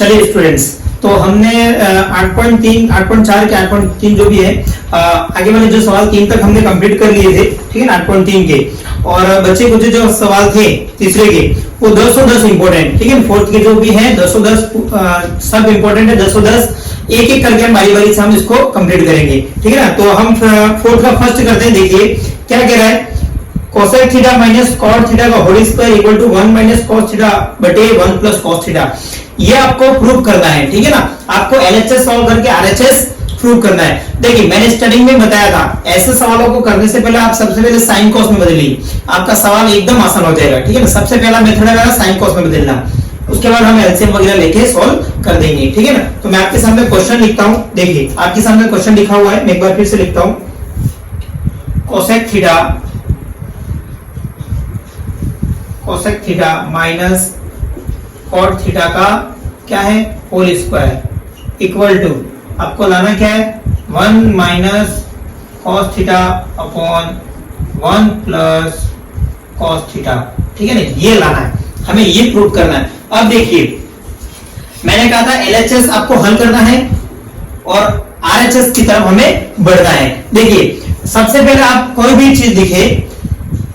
चलिए स्टूडेंट्स, तो हमने 8.3, 8.4 के 8.3 जो भी है आगे वाले जो सवाल 3 तक हमने कंप्लीट कर लिए थे, ठीक है ना, 8.3 के। और बच्चे कुछ जो सवाल थे तीसरे के वो 10 इंपोर्टेंट, ठीक है। फोर्थ के जो भी है 10 सब इंपोर्टेंट है, 10 एक एक करके हम बारी बारी से हम इसको कंप्लीट करेंगे, ठीक है ना। तो हम फोर्थ का फर्स्ट करते हैं। देखिए क्या कह रहा है, cosec theta minus cot theta का whole square equal to 1 minus cos theta बटे 1 प्लस कॉस थीटा। ये आपको प्रूव करना है, ठीक है ना। आपको एलएचएस सॉल्व करके आरएचएस प्रूव करना है। देखिए मैंने स्टार्टिंग में बताया था, ऐसे सवालों को करने से पहले आप सबसे पहले साइन कॉस में बदलिए, आपका सवाल एकदम आसान हो जाएगा, ठीक है ना। सबसे पहला मेथड है मेरा साइन कॉस में बदलना, उसके बाद हम एलसीएम वगैरह लेके सॉल्व कर देंगे, ठीक है ना। तो मैं आपके सामने क्वेश्चन लिखता हूं। देखिए आपके सामने क्वेश्चन लिखा हुआ है, मैं एक बार फिर से लिखता हूं। Cosec theta minus cot theta का क्या है, होल स्क्वायर इक्वल टू आपको लाना क्या है, 1 minus cos theta upon 1 plus cos theta, ठीक है ना। ये लाना है, हमें ये प्रूव करना है। अब देखिए मैंने कहा था एलएचएस आपको हल करना है और आरएचएस की तरफ हमें बढ़ना है। देखिए सबसे पहले आप कोई भी चीज दिखे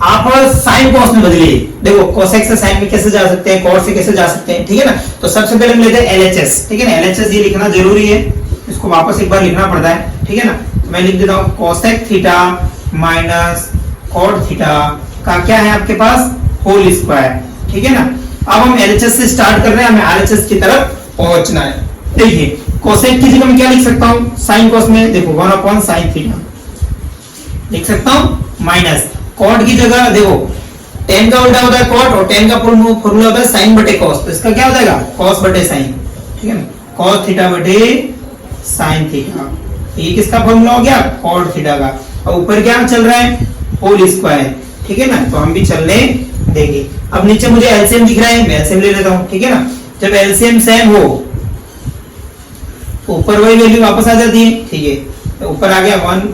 आप साइन कॉस में बदलिए। देखो कोसेक से साइन में कैसे जा सकते हैं, कॉट से कैसे जा सकते हैं, ठीक है ना। तो सबसे पहले हम लेते हैं एलएचएस, ठीक है ना। एलएचएस ये लिखना जरूरी है, इसको वापस एक बार लिखना पड़ता है, ठीक है ना। तो मैं लिख देता हूं cosec theta minus cot theta का क्या है आपके पास, होल स्क्वायर, ठीक है ना। अब हम एलएचएस से स्टार्ट कर रहे हैं, हमें आरएचएस की तरफ पहुंचना है। देखिए कोसेक की जगह मैं क्या लिख सकता हूं, साइन कॉस में देखो 1 अपॉन साइन थीटा लिख सकता हूं, माइनस कॉट की जगह देखो tan का उल्टा होता है कॉट और tan का फॉर्मूला होता है साइन बटे कॉस, तो इसका क्या हो जाएगा कॉस बटे साइन, ठीक है ना। कॉस थीटा बटे साइन थीटा, ये किसका फॉर्मूला हो गया, कॉट थीटा का। और ऊपर क्या चल रहा है, होल स्क्वायर, ठीक है ना। तो हम भी चलने देंगे। अब नीचे मुझे एलसीएम दिख रहा है, मैं एलसीएम ले लेता हूं, ठीक है ना। जब एलसीएम सेम हो ऊपर वही वैल्यू वापस आ जाती है, ठीक है। तो ऊपर आ गया 1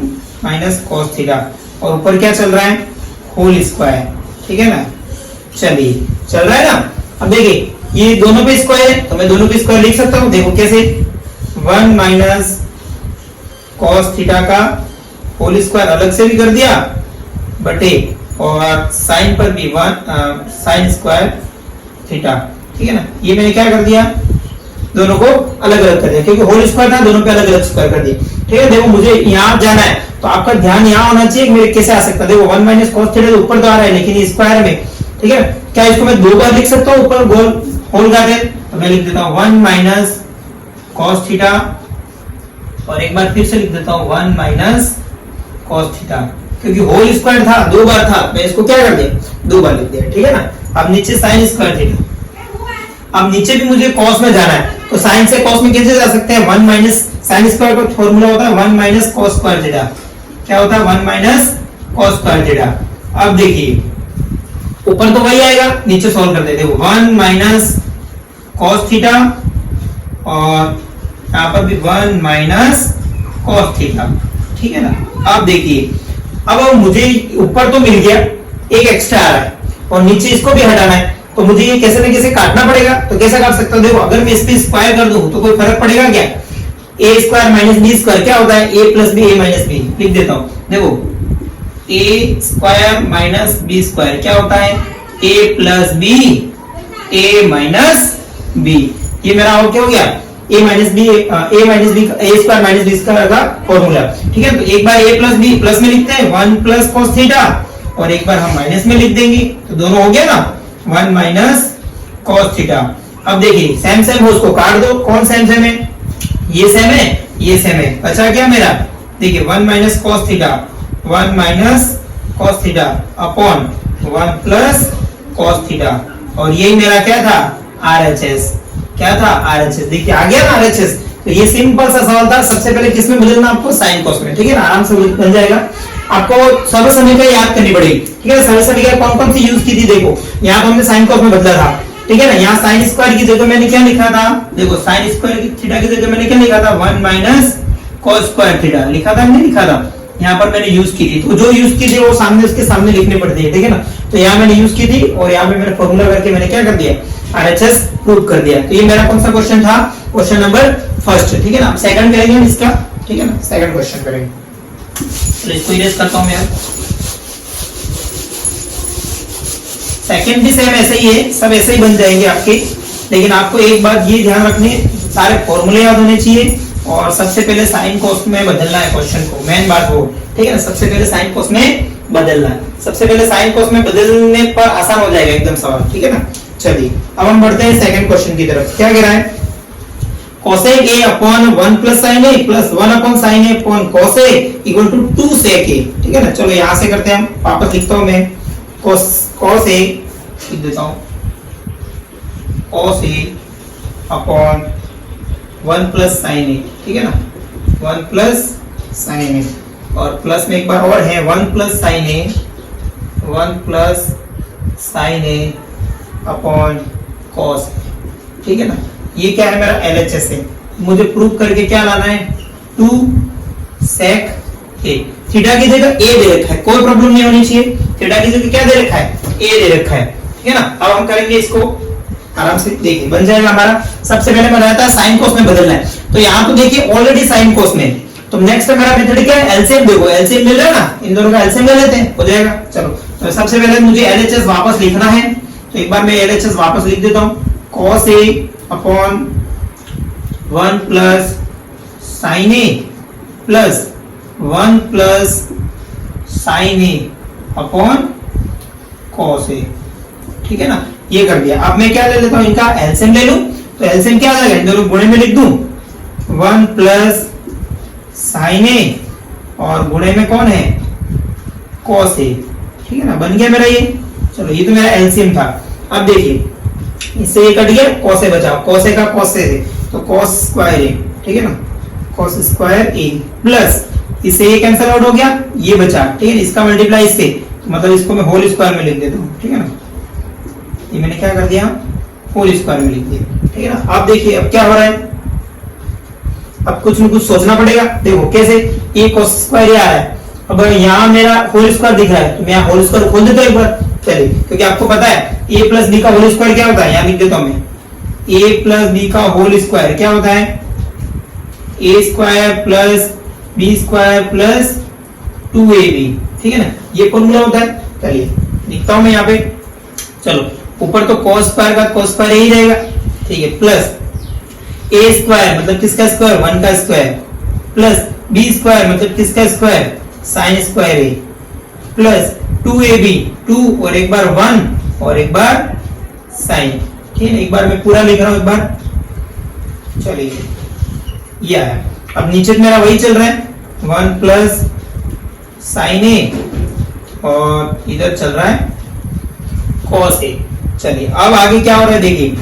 माइनस कॉस थीटा और ऊपर क्या चल रहा है, होल स्क्वायर, ठीक है ना। चलिए चल रहा है ना। अब देखिए ये दोनों पे स्क्वायर है तो मैं दोनों पे स्क्वायर लिख सकता हूं। देखो कैसे, 1 माइनस कॉस थीटा का होल स्क्वायर अलग से भी कर दिया बटे और साइन पर भी 1 साइन स्क्वायर थीटा, ठीक है ना। ये मैंने क्या कर दिया, दोनों को अलग अलग कर दिया, क्योंकि होल स्क्वायर था दोनों पे अलग अलग स्क्वायर कर दिया, ठीक है। देखो मुझे यहां जाना है तो आपका ध्यान यहां होना चाहिए कि मेरे कैसे आ सकता है। देखो 1 माइनस कॉस थीटा तो ऊपर तो आ रहा है लेकिन स्क्वायर में, ठीक है। क्या इसको मैं 2 बार लिख सकता हूं ऊपर गोल होल का दे, तो मैं लिख देता हूं 1 माइनस कॉस थीटा और एक बार फिर से लिख देता हूं 1 माइनस कॉस थीटा, क्योंकि होल स्क्वायर था 2 बार था, मैं इसको क्या कर दिया 2 बार लिख दिया, ठीक है ना। अब नीचे साइन स्क्वायर थीटा, अब नीचे भी मुझे कॉस में जाना है तो साइन से कॉस में कैसे जा सकते हैं, 1 माइनस साइन स्क्वायर का फॉर्मूला होता है 1 माइनस कॉस स्क्वायर थीटा, क्या होता है 1 माइनस कॉस स्क्वायर थीटा। अब देखिए ऊपर तो वही आएगा, नीचे सॉल्व करते हैं। देखो 1 माइनस कॉस थीटा और यहां पर भी 1 माइनस कॉस थीटा, ठीक है ना। अब देखिए अब मुझे ऊपर तो मिल गया, एक एक्स्ट्रा आ रहा है और नीचे इसको भी हटाना है, तो मुझे ये कैसे न कैसे काटना पड़ेगा। तो कैसे काट सकता हूं, देखो अगर मैं इस पे स्क्वायर कर दूं तो कोई फर्क पड़ेगा क्या, ए स्क्वायर माइनस बी स्क्वायर क्या होता है, ए प्लस बी ए माइनस बी, लिख देता हूं। देखो ए स्क्वायर माइनस बी स्क्वायर क्या होता है, ए प्लस बी ए माइनस बी। ये मेरा और क्या हो गया, ए माइनस बी ए माइनस बी ए स्क्वायर माइनस बी स्क्वायर का फॉर्मूला, ठीक है। तो एक बार ए प्लस बी प्लस में लिखते हैं 1 प्लस कॉस थीटा और एक बार हम माइनस में लिख देंगे, तो दोनों हो गया ना 1 माइनस कॉस थीटा। अब देखिए सेम सेम हो उसको काट दो, कौन सेम सेम है, ये सेम है ये सेम है, बचा क्या मेरा, देखिए 1 minus cos theta 1 minus cos theta upon 1 plus cos theta और यही मेरा क्या था आरएचएस, क्या था आरएचएस। देखिए आ गया ना आरएचएस। तो ये सिंपल सा सवाल था। सबसे पहले किसमें बदलना आपको, साइन कॉस में, ठीक है ना, आराम से बन जाएगा। आपको सर्व समीकरण याद करनी पड़ेगी, ठीक है। सर्व समीकरण कौन कौन सी यूज की थी, देखो यहाँ तो हमने साइन कॉस में बदला था, ठीक है ना। यहाँ साइन स्क्वायर की जगह मैंने क्या लिखा था, देखो साइन स्क्वायर की थीटा की जगह मैंने क्या लिखा था 1 माइनस कॉस स्क्वायर थीटा लिखा था, नहीं लिखा था, यहाँ पर मैंने यूज की थी। तो जो यूज की थी वो सामने उसके सामने लिखने पड़ती है, ठीक है ना। तो यहाँ मैंने यूज की थी और यहाँ पे मैंने फॉर्मूला करके मैंने क्या कर दिया RHS प्रूव कर दिया। तो ये मेरा कौन सा क्वेश्चन था, क्वेश्चन नंबर फर्स्ट, ठीक है ना। सेकंड करेंगे हम इसका, ठीक है ना, सेकंड क्वेश्चन करेंगे। तो इसको इरेज करता हूं मैं। सेकंड भी सेम ऐसे ही है, सब ऐसे ही बन जाएंगे आपके, लेकिन आपको एक बात ये ध्यान रखनी है, सारे फॉर्मूले याद होने चाहिए और सबसे पहले साइन कॉस में बदलना है क्वेश्चन को, मेन बात वो, ठीक है ना। सबसे पहले साइन कॉस में बदलना है, सबसे पहले साइन कॉस में बदलने पर आसान हो जाएगा एकदम सवाल, ठीक है ना। चलिए अब हम बढ़ते हैं सेकंड क्वेश्चन की तरफ। क्या कह रहा है, cosec a upon 1 plus sin a plus 1 upon sin a upon cos a equal to 2 sec a, ठीक है ना। चलो यहां से करते हैं हम, वापस लिखता हूं मैं, cos a लिख देता हूं, cos a upon 1 plus sin a, ठीक है ना, 1 plus sin a, और प्लस में एक बार और है 1 plus sin a, 1 plus sin a upon cos, ठीक है ना। ये क्या है, मेरा LHS है, मुझे प्रूव करके क्या लाना है, 2 sec a। थीटा की जगह a दे रखा है, कोई प्रॉब्लम नहीं होनी चाहिए, थीटा की जगह क्या दे रखा है, a दे रखा है, ठीक है ना। अब हम करेंगे इसको आराम से, देखिए बन जाएगा हमारा। सबसे पहले बनाया था साइन कोस में बदलना है, तो यहाँ तो देखिए ऑलरेडी साइन कोस में, तो नेक्स्ट मेरा मेथड क्या है, एलसीएम देखो, एलसीएम मिल रहा है ना, इन दोनों का एलसीएम ले लेते हैं, हो जाएगा। चलो तो सबसे पहले मुझे एलएचएस वापस लिखना है, तो एक बार मैं एलएचएस वापस लिख देता हूं, cos a upon 1 plus sin a plus 1 plus sin a upon cos a, ठीक है ना। ये कर दिया। अब मैं क्या ले लेता हूं, इनका एलसीएम ले लूं, तो एलसीएम क्या आ जाएगा, इन दोनों गुणे में लिख दूं, 1 प्लस sin a और गुणे में कौन है, cos a, ठीक है ना, बन गया मेरा ये। चलो ये तो मेरा एलसीएम था। अब देखिए इससे ये कट गया, cos a बचा, cos a का cos a, तो cos स्क्वायर a, ठीक है ना, cos स्क्वायर a प्लस इससे ये कैंसिल आउट हो गया, ये बचा, ठीक है, इसका मल्टीप्लाई इससे, तो मतलब इसको मैं होल स्क्वायर में लिख देता हूँ, ठीक है ना। ये मैंने क्या कर दिया, होल स्क्वायर में लिख दिया, ठीक है ना। अब देखिए अब क्या हो रहा है, अब कुछ न कुछ सोचना पड़ेगा। देखो कैसे, ये cos स्क्वायर आ रहा है, अब यहाँ मेरा होल स्क्वायर दिख रहा है, तो मैं यहाँ होल स्क्वायर खोल देता हूँ एक बार, चलिए, क्योंकि आपको पता है a प्लस बी का होल स्क्वायर क्या होता है, यहाँ लिख देता हूँ मैं, a प्लस बी का होल स्क्वायर क्या होता है, a square plus B square plus 2ab, ठीक है ना, ये फॉर्मूला होता है। चलिए लिखता हूँ मैं यहाँ पे, चलो ऊपर तो cos स्क्वायर का cos स्क्वायर ही रहेगा, ठीक है, प्लस a स्क्वायर मतलब किसका स्क्वायर, 1 का स्क्वायर, प्लस b स्क्वायर मतलब किसका square, sin square a, plus 2ab, 2 और एक बार 1 और एक बार sin, ठीक है, एक बार मैं पूरा लिख रहा हूं एक बार। चलिए ये आया। अब नीचे मेरा वही चल रहा है, 1 प्लस sin a और इधर चल रहा है cos a। चलिए अब आगे क्या हो रहा है, देखिए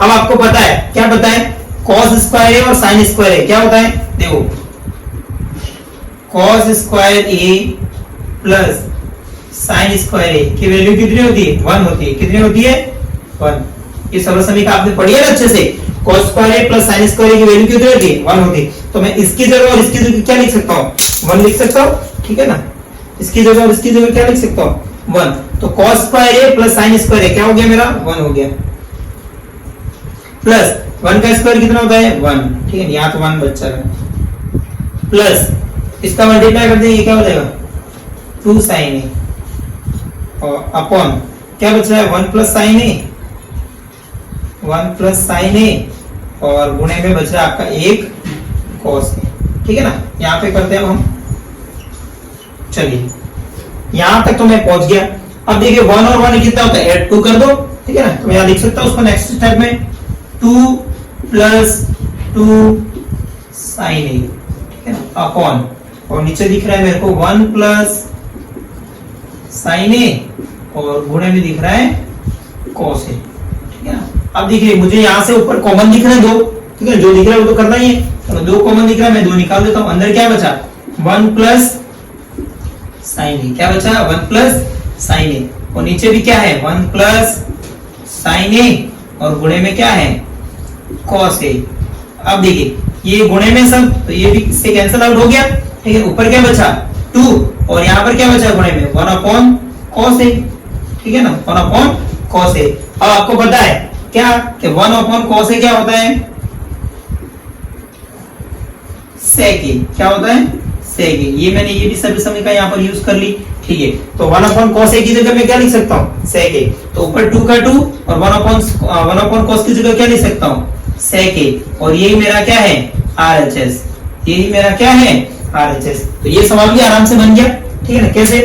अब आपको पता है, क्या पता है, cos स्क्वायर a और sin स्क्वायर a क्या होता है, देखो cos square a plus sin square a की वैल्यू कितनी होती है, 1 होती है, कितनी होती है, 1। ये सरल समीकरण आपने पढ़ी है ना अच्छे से, cos square a plus sin square a की वैल्यू कितनी होती है, 1 होती है। तो मैं इसकी जगह और इसकी जगह क्या लिख सकता हूँ, 1 लिख सकता हूँ, ठीक है ना, इसकी जगह और इसकी जगह क्या लिख सकता हूँ, 1। तो cos square a plus sin square a क्या हो गया मेरा, 1 हो गया, प्लस 1 का स्क्वायर कितना होता है, 1, ठीक है, यहाँ तो 1 बचा है, प्लस इसका मल्टीप्लाई कर देंगे, क्या हो जाएगा, 2 sin a और अपॉन क्या बच रहा है, 1 plus sin a, 1 plus sin a और गुणे में बच रहा है आपका 1 cos a, ठीक है ना। यहाँ पे करते हैं हम, चलिए यहां तक तो मैं पहुंच गया। अब देखिए 1 और 1 कितना होता है, ऐड 2 कर दो, ठीक है ना, तो मैं यहां लिख सकता हूं उसको नेक्स्ट स्टेप में 2 प्लस 2 sin a, ठीक है ना, अपॉन, और नीचे दिख रहा है मेरे को 1 प्लस sin a और गुणे में दिख रहा है cos a, ठीक है ना। अब देखिए मुझे यहां से ऊपर कॉमन दिख रहे हैं 2, ठीक है, जो दिख रहा है वो तो करना ही है, तो 2 कॉमन दिख रहा है, मैं 2 निकाल देता हूं, अंदर क्या बचा, 1 प्लस sin a, क्या बचा, 1 प्लस sin a, और नीचे भी क्या है, 1 प्लस sin a और गुणे में क्या है, cos a। अब देखिए ये गुणे में सब, तो ये भी इससे कैंसिल आउट हो गया, ठीक है, ऊपर क्या बचा, 2 और यहाँ पर क्या बचा गुणे में, 1 अपॉन cos a, ठीक है ना, 1 अपॉन cos a। अब आपको पता है क्या कि 1 अपॉन कॉस ए क्या होता है, सेक ए, क्या होता है सेक ए। ये मैंने ये भी सर्व समीकरण यहाँ पर यूज कर ली, ठीक है। तो 1 अपॉन कॉस ए की जगह मैं क्या लिख सकता हूँ, सेक ए। तो ऊपर 2 का 2 और 1 अपॉन कॉस की जगह क्या लिख सकता हूँ, सेक ए। और यही मेरा क्या है, आरएचएस, यही मेरा क्या है, आरएचएस। तो ये सवाल भी आराम से बन गया, ठीक है ना। कैसे,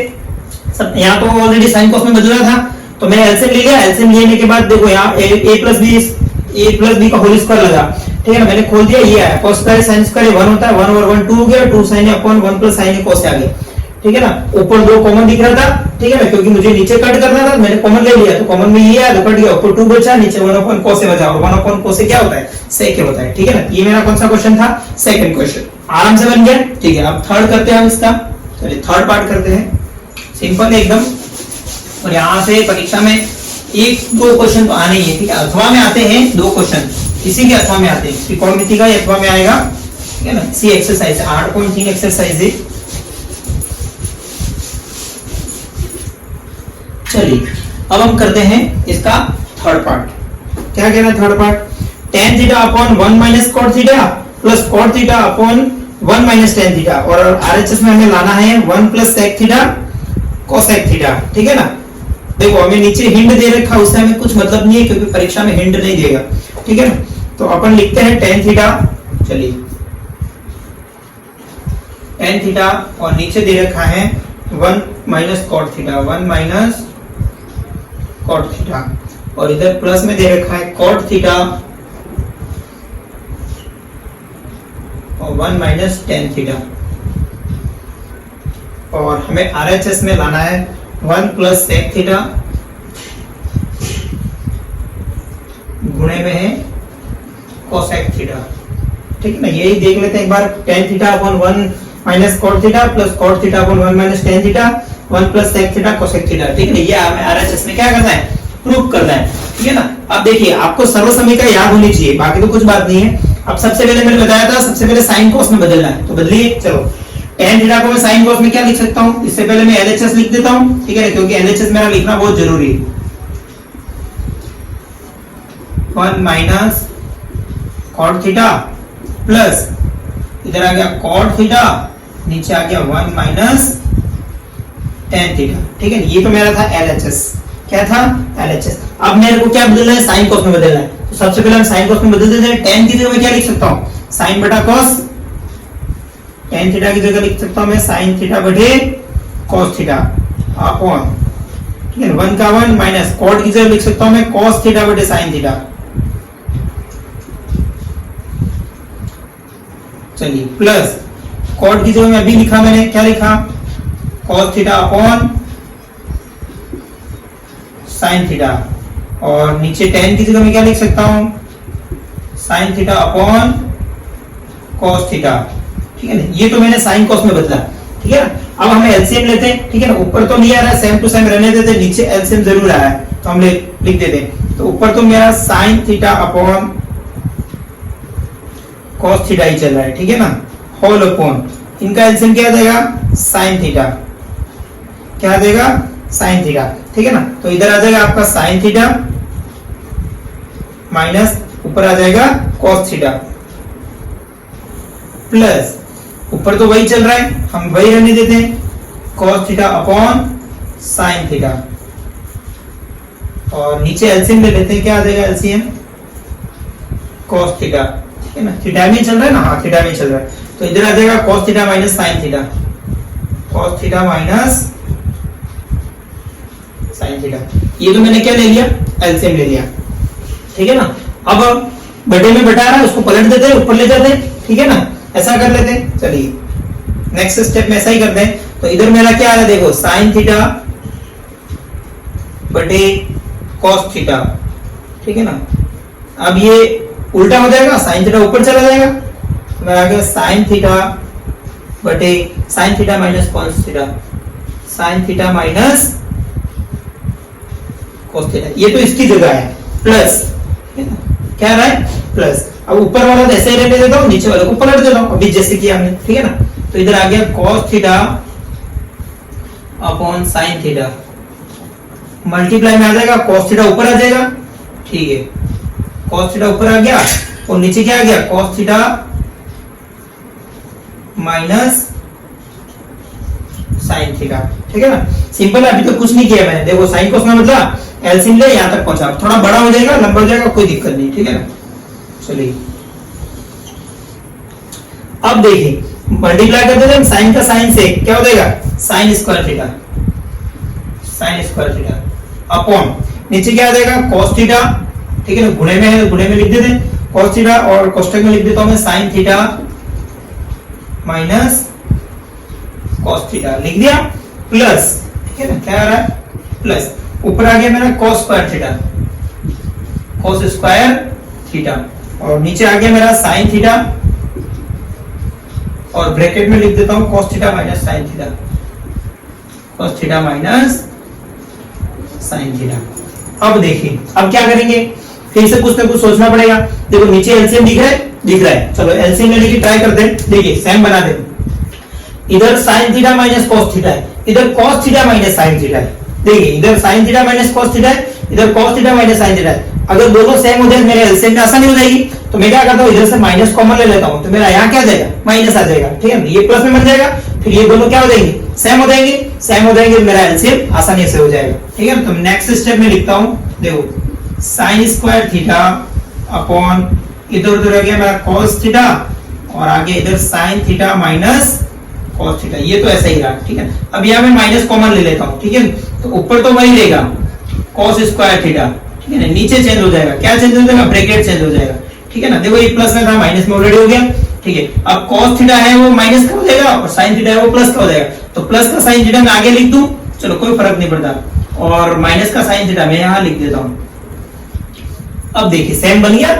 सब यहाँ तो ऑलरेडी साइन कॉस में बदला था, तो मैंने एलसीएम ले लिया। एलसीएम लेने के बाद देखो यहाँ a प्लस बी का होल स्क्वायर लगा, ठीक है ना। मैंने खोल दिया, ये आया cos स्क्वायर sin स्क्वायर 1 होता है, 1 और 1 2 हो गया, 2 sin a upon 1 plus sin a cos आ गया, ठीक है ना। ऊपर 2 कॉमन दिख रहा था, ठीक है ना, क्योंकि मुझे नीचे कट करना था, मैंने कॉमन ले लिया, तो कॉमन में ये आया तो कट गया, ऊपर 2 बचा, नीचे 1 अपॉन cos a बचा, और 1 अपॉन cos a क्या होता है, sec a होता है, ठीक है ना। ये मेरा कौन सा क्वेश्चन था, सेकंड क्वेश्चन, आराम से बन गया, ठीक है। अब थर्ड करते हैं हम इसका, चलिए थर्ड पार्ट करते हैं, सिंपल है एकदम। और यहाँ से परीक्षा में 1-2 क्वेश्चन तो आने ही है, ठीक है। अथवा में आते हैं 2 क्वेश्चन, इसी के अथवा में आते हैं, त्रिकोणमिति का अथवा में आएगा, ठीक है ना। सी एक्सरसाइज 8.3 एक्सरसाइज है। चलिए अब हम करते हैं इसका थर्ड पार्ट। क्या कहना है third part, tan theta upon 1 minus cot theta plus cot theta upon 1 minus tan theta, और आरएचएस में हमें लाना है 1 plus sec theta cosec theta, ठीक है ना। देखो हमें नीचे हिंट दे रखा, उससे हमें कुछ मतलब नहीं है, क्योंकि परीक्षा में हिंट नहीं देगा, ठीक है ना। तो अपन लिखते हैं tan थीटा, चलिए tan थीटा, और नीचे दे रखा है 1 minus cot theta, 1 minus cot theta, और इधर प्लस में दे रखा है cot थीटा और 1 माइनस tan थीटा, और हमें आरएचएस में लाना है 1 प्लस sec थीटा गुणे में है cosec थीटा, ठीक है ना। यही देख लेते हैं एक बार, tan theta upon 1 minus cot theta plus cot theta upon 1 minus tan theta, 1 plus sec theta cosec theta, ठीक है ना। ये हमें आरएचएस में क्या करना है, प्रूव करना है, ठीक है ना। अब देखिए आपको सर्व समीकरण याद होनी चाहिए, बाकी तो कुछ बात नहीं है। अब सबसे पहले मैंने बताया था, सबसे पहले साइन कॉस में बदलना है, तो बदलिए। चलो tan थीटा को मैं साइन कॉस में क्या लिख सकता हूं, इससे पहले मैं एलएचएस लिख देता हूं, ठीक है, क्योंकि एलएचएस मेरा लिखना बहुत जरूरी है। 1 माइनस cot थीटा प्लस इधर आ गया cot थीटा, नीचे आ गया 1 माइनस tan थीटा, ठीक है। ये तो मेरा था एलएचएस, क्या था एलएचएस। अब मेरे को क्या बदलना है, साइन कॉस में बदलना है। तो सबसे पहले हम साइन कॉस में बदल देते हैं। tan की जगह मैं क्या लिख सकता हूं, साइन बटा कॉस, tan थीटा की जगह लिख सकता हूं मैं साइन थीटा बटे cos थीटा अपॉन, ठीक है, 1 का 1 माइनस cot की जगह लिख सकता हूं मैं cos थीटा बटे sin थीटा। चलिए प्लस cot की जगह में अभी लिखा, मैंने क्या लिखा, cos theta upon sin theta, और नीचे tan की जगह में क्या लिख सकता हूं, sin theta upon cos theta, ठीक है ना। ये तो मैंने साइन कॉस में बदला, ठीक है ना। अब हमें एलसीएम लेते हैं, ठीक है ना। ऊपर तो नहीं आ रहा है, सेम टू सेम रहने देते, नीचे एलसीएम जरूर आया है, तो हम लिख देते हैं। तो ऊपर तो मेरा sin theta upon cos theta ही चल रहा है, ठीक है ना, होल अपॉन इनका एलसीएम क्या देगा, साइन थीटा, क्या देगा, साइन थीटा, ठीक है ना। तो इधर आ जाएगा आपका साइन थीटा माइनस ऊपर आ जाएगा कॉस थीटा, प्लस ऊपर तो वही चल रहा है, हम वही रहने देते हैं, cos theta upon sin theta, और नीचे एलसीएम ले लेते हैं, क्या आ जाएगा एलसीएम, cos थीटा, ठीक है ना। थीटा में चल रहा है ना, हाँ थीटा में चल रहा है, तो इधर आ जाएगा cos theta minus sin theta, cos theta minus sin theta. ये तो मैंने क्या ले लिया, एलसीएम ले लिया, ठीक है ना। अब बटे में बटा रहा है, उसको पलट देते हैं, ऊपर ले जाते हैं, ठीक है ना, ऐसा कर लेते हैं। चलिए नेक्स्ट स्टेप में ऐसा ही करते हैं। तो इधर मेरा क्या आ रहा है, देखो साइन थीटा बटे कॉस थीटा, ठीक है ना। अब ये उल्टा हो जाएगा, साइन थीटा ऊपर चला जाएगा, तो मेरा आ गया साइन थीटा बटे sine theta minus cos theta, sine theta minus cos theta. ये तो इसकी जगह है, प्लस, ठीक है ना, क्या रहा है, प्लस। अब ऊपर वाला तो ऐसे ही रहने देता हूं, नीचे वाले को पलट देता हूं, अभी जैसे किया हमने, ठीक है ना। तो इधर आ गया cos theta upon sin theta, multiply में आ जाएगा, cos थीटा ऊपर आ जाएगा, ठीक है, cos थीटा ऊपर आ गया और नीचे क्या आ गया cos theta minus sine theta. ठीक है ना, सिंपल है, अभी तो कुछ नहीं किया मैंने। देखो साइन कोस का मतलब एलसीएम ले यहां तक पहुंचा, थोड़ा बड़ा हो जाएगा लंबा हो जाएगा कोई दिक्कत नहीं। ठीक है ना, चलिए अब देखिए मल्टीप्लाई करते थे हम साइन का साइन से, क्या हो जाएगा sign square theta, sign square theta upon नीचे क्या आ जाएगा cos थीटा। ठीक है ना, गुणे में है गुणे में लिख देते हैं cos थीटा और कोष्टक में लिख देता हूं मैं sin theta minus cos theta लिख दिया प्लस। ठीक है ना, क्या आ रहा है प्लस, ऊपर आ गया मेरा cos square theta, cos square theta और नीचे आ गया मेरा sin थीटा और ब्रैकेट में लिख देता हूं cos theta minus sin theta, cos theta minus sin theta. अब देखिए अब क्या करेंगे, फिर से कुछ ना कुछ सोचना पड़ेगा। देखो नीचे एलसीएम दिख रहा है, चलो एलसीएम लेने की ट्राई करते हैं। देखिए सेम बना दे, इधर sin theta minus cos theta है, इधर cos theta minus sin theta है। देखिए इधर sin theta minus cos theta है, इधर cos theta minus sin theta है। अगर दोनों सेम हो जाए मेरे एलसीएम में आसानी हो जाएगी, तो मैं क्या करता हूँ इधर से माइनस कॉमन ले लेता हूँ, तो मेरा यहाँ क्या जाएगा माइनस आ जाएगा। ठीक है, ये प्लस में बन जाएगा, फिर ये दोनों क्या हो जाएंगे सेम हो जाएंगे, सेम हो जाएंगे मेरा एलसीएम आसानी से हो जाएगा। ठीक है, तो नेक्स्ट स्टेप में लिखता हूँ, देखो साइन स्क्वायर थीटा अपॉन इधर उधर आ गया मेरा cos थीटा और आगे इधर sin theta minus cos theta, ये तो ऐसा ही रहा। ठीक है, अब यहाँ मैं माइनस कॉमन ले लेता हूँ। ठीक है, तो ऊपर तो वही रहेगा cos स्क्वायर थीटा। ठीक है ना, नीचे चेंज हो जाएगा, क्या चेंज हो जाएगा ब्रैकेट चेंज हो जाएगा। ठीक है ना, देखो ये प्लस में था माइनस में ऑलरेडी हो गया। ठीक है, अब cos थीटा है वो माइनस का हो जाएगा और sin थीटा है वो प्लस का हो जाएगा, तो प्लस का sin थीटा मैं आगे लिख दूं, चलो कोई फर्क नहीं पड़ता, और माइनस का sin थीटा मैं यहाँ लिख देता हूँ। अब देखिए सेम बन गया,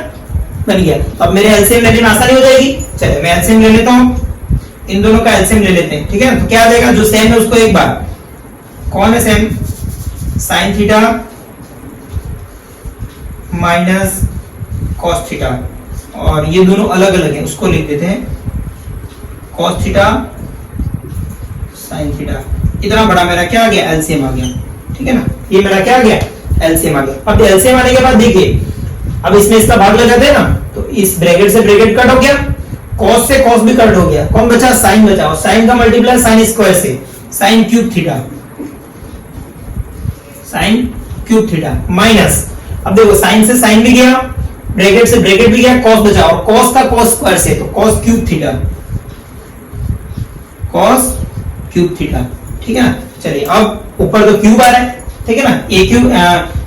बन गया। अब मेरे एलसीएम लेने में आसानी हो जाएगी। चलिए मैं एलसीएम ले लेता हूँ, इन दोनों का एलसीएम ले लेते हैं। ठीक है, तो क्या आ जाएगा जो सेम है उसको एक बार, कौन है same sin theta minus cos theta, और ये दोनों अलग अलग हैं उसको लिख देते हैं cos थीटा sin थीटा। इतना बड़ा मेरा क्या आ गया एलसीएम आ गया। ठीक है ना, ये मेरा क्या आ गया एलसीएम आ गया। अब एलसीएम आने के बाद देखिए अब इसमें इसका भाग लगाते हैं ना, तो इस ब्रैकेट से ब्रैकेट कट हो गया, cos से cos भी कट हो गया, कौन बचा sin बचा, और sin का मल्टीप्लाई sin स्क्वायर से sin cube theta, sin cube theta minus, अब देखो sin से sin भी गया, ब्रैकेट से ब्रैकेट भी गया, cos बचा, और cos का cos स्क्वायर से तो cos cube theta, cos cube theta. ठीक है ना, चलिए अब ऊपर तो क्यूब आ रहा है। ठीक है ना,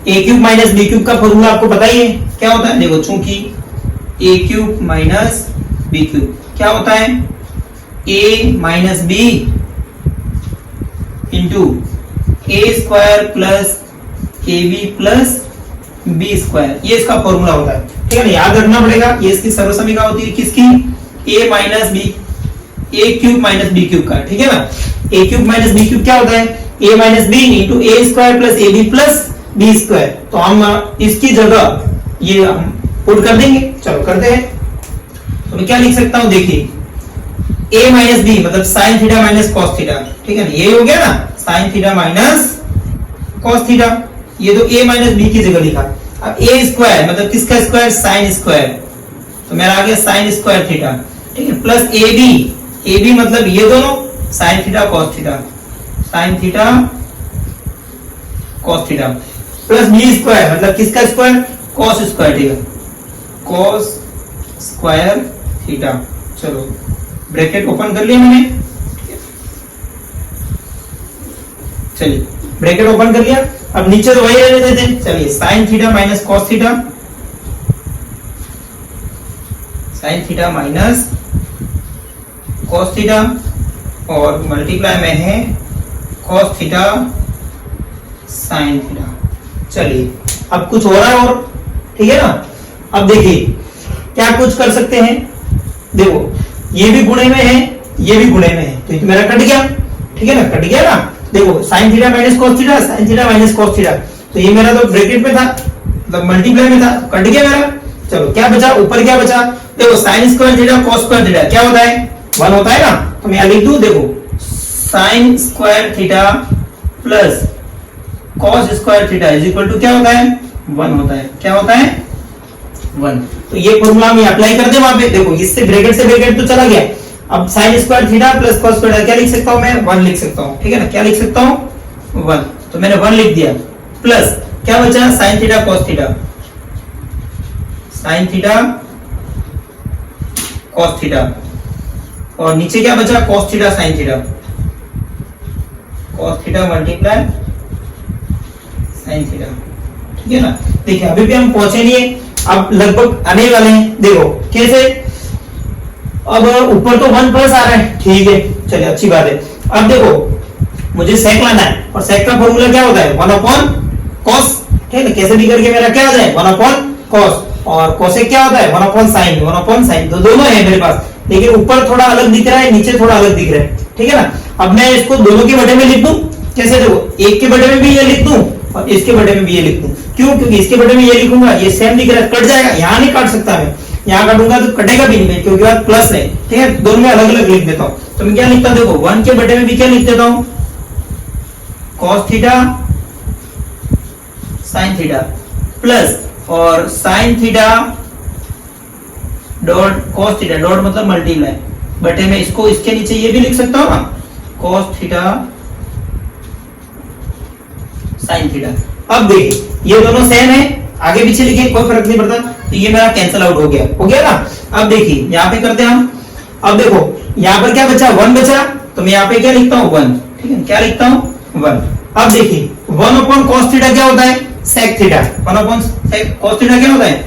A cube minus B cube का फॉर्मूला आपको पता ही है क्या होता है। देखो चूंकि A cube minus B cube क्या होता है, A minus B into A square plus A B plus B square, ये इसका फॉर्मूला होता है। ठीक है ना, याद रखना पड़ेगा, ये इसकी सर्वसमीका होती है किसकी, A minus B, A cube minus B cube का। ठीक है ना, A cube minus B cube क्या होता है, A minus B into A square plus A B plus B square. तो हम इसकी जगह ये हम पुट कर देंगे, चलो करते हैं। तो मैं क्या लिख सकता हूं, देखिए ए माइनस बी मतलब sine theta minus cos theta. ठीक है ना, ये हो गया ना sine theta minus cos theta, ये तो ए माइनस बी की जगह लिखा। अब ए स्क्वायर मतलब किसका स्क्वायर, साइन स्क्वायर, तो मेरा आ गया साइन स्क्वायर थीटा। ठीक है, प्लस ए बी मतलब ये दोनों sine theta cos theta, sign theta cos theta, plus B square मतलब किसका square, cos square theta, cos square theta. चलो ब्रैकेट ओपन कर लिया मैंने, चलिए ब्रैकेट ओपन कर लिया। अब नीचे तो वही रहने देते हैं, चलिए sine theta minus cos theta, sine theta minus cos theta और मल्टीप्लाई में है कॉस थीटा साइन थीटा। चलिए अब कुछ हो रहा है और, ठीक है ना। अब देखिए क्या कुछ कर सकते हैं, देखो ये भी गुणे में है ये भी गुणे में है, तो मेरा कट गया। ठीक है ना, कट गया ना। देखो sine theta minus cos theta, sine theta minus cos theta, तो ये मेरा तो ब्रैकेट में था मतलब मल्टीप्लाई में था, कट गया मेरा। चलो क्या बचा, ऊपर क्या बचा, देखो sine square theta cos square theta क्या होता है, 1 होता है ना। तो मैं यहां लिख दूं, देखो sine square theta plus cos square theta is equal to क्या होता है, 1 होता है। क्या होता है 1। तो ये फॉर्मूला हम अप्लाई कर दे वहां पे, देखो इससे ब्रैकेट से ब्रैकेट तो चला गया। अब sign square theta plus cos square क्या लिख सकता हूं मैं, 1 लिख सकता हूं, ठीक है ना। क्या लिख सकता हूं 1, तो मैंने 1 लिख दिया, प्लस क्या बचा sign theta cos theta, sign theta cos theta, और नीचे क्या बचा cos theta sign theta, cos theta multiply sine theta, ठीक है ना। देखिए अभी भी हम पहुंचे नहीं है, अब लगभग आने वाले हैं। देखो कैसे, अब ऊपर तो 1 प्लस आ रहा है, ठीक है चलिए अच्छी बात है। अब देखो मुझे सेक लाना है, और सेक का फॉर्मूला क्या होता है 1 अपॉन कॉस, ठीक है। कैसे भी करके मेरा क्या आ जाए 1 अपॉन कॉस, और कोसेक क्या होता है 1 अपॉन साइन, 1 अपॉन साइन, तो दोनों है मेरे पास, लेकिन ऊपर थोड़ा अलग दिख रहा है, नीचे थोड़ा अलग दिख रहा है, ठीक है ना। अब मैं इसको दोनों के बटे में लिख दूं, कैसे, देखो एक के बटे में भी ये लिख दूं और इसके बटे में भी ये लिख दूं, क्यों, क्योंकि इसके बटे में ये लिखूंगा ये सेम दिख रहा है, कट जाएगा, यहाँ नहीं काट सकता मैं, यहाँ काटूंगा तो कटेगा भी नहीं क्योंकि बात प्लस है, ठीक है। दोनों में अलग अलग लिख देता हूं, तो मैं क्या लिखता हूं, देखो 1 के बटे में भी क्या लिख देता हूं cos theta sign theta, plus और sin theta dot cos theta, dot मतलब मल्टीप्लाई, बटे में इसको इसके नीचे ये भी लिख सकता हूं ना कॉस थीटा साइन थीटा। अब देखिए ये दोनों सेम है, आगे पीछे लिखे कोई फर्क नहीं पड़ता, तो ये मेरा कैंसिल आउट हो गया ना। अब देखिए यहाँ पे करते हैं हम, अब देखो यहाँ पर क्या बचा 1 बचा, तो मैं यहाँ पे क्या लिखता हूँ 1, ठीक है, क्या लिखता हूँ 1। अब देखिए 1 अपॉन कॉस थीटा क्या होता है sec theta, 1 upon cos theta क्या होता है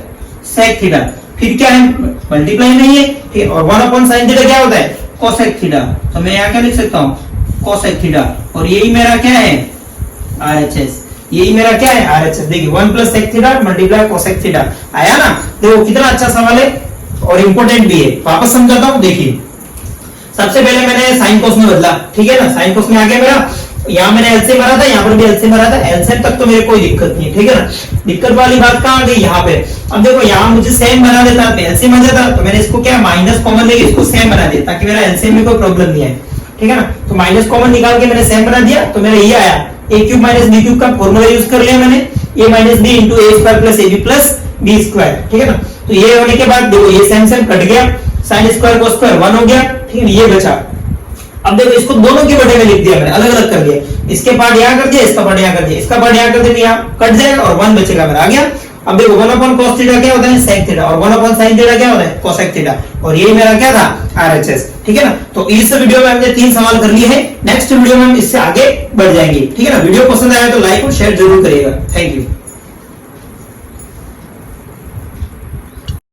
सेक थीटा, फिर क्या है मल्टीप्लाई नहीं है, ठीक है, और 1 अपॉन साइन थीटा क्या होता है कोसेक थीटा, तो मैं यहाँ क्या लिख सकता हूँ कोसेक थीटा, और यही मेरा क्या है आरएचएस, यही मेरा क्या है आरएचएस। देखिए 1 plus sec theta multiply cosec theta आया ना। देखो कितना अच्छा सवाल है और इंपॉर्टेंट भी है, वापस समझाता हूँ। देखिए सबसे पहले मैंने साइन कोस में बदला, ठीक है ना, साइन कोस में आ गया मेरा, यहाँ मैंने एलसीएम मारा था, यहाँ पर भी एलसीएम मारा था, एलसीएम तक तो मेरे कोई दिक्कत नहीं है, ठीक है ना। दिक्कत वाली बात कहाँ आ गई यहाँ पे, अब देखो यहाँ मुझे सेम बना देता, एलसीएम आ जाता, तो मैंने इसको क्या माइनस कॉमन लेके इसको सेम बना दिया ताकि मेरा एलसीएम में कोई प्रॉब्लम नहीं आए, ठीक है ना। तो माइनस कॉमन निकाल के मैंने सेम बना दिया, तो मेरा ये आया A cube minus B cube का फॉर्मूला यूज कर लिया मैंने, A minus B into A square plus A B plus B square, ठीक है ना। तो ये होने के बाद देखो ये सेम सेम कट गया, साइन स्क्वायर कोस स्क्वायर 1 हो गया, ठीक है, ये बचा। अब देखो इसको दोनों के बटे में लिख दिया मैंने, अलग अलग कर दिया, इसके पार्ट यहाँ कर दिया, इसका पार्ट यहाँ कर दिया, इसका पार्ट यहाँ कर दिया, यहाँ कट जाएगा और 1 बचेगा मेरा, आ गया। अब देखो 1 अपॉन cos थीटा क्या होता है sec थीटा, और 1 अपॉन sin थीटा क्या होता है cosec थीटा, और ये मेरा क्या था RHS, ठीक है ना। तो इस वीडियो में हमने 3 सवाल कर लिए हैं, नेक्स्ट वीडियो में हम इससे आगे बढ़ जाएंगे, ठीक है ना। वीडियो पसंद आया तो लाइक और शेयर जरूर करिएगा, थैंक यू।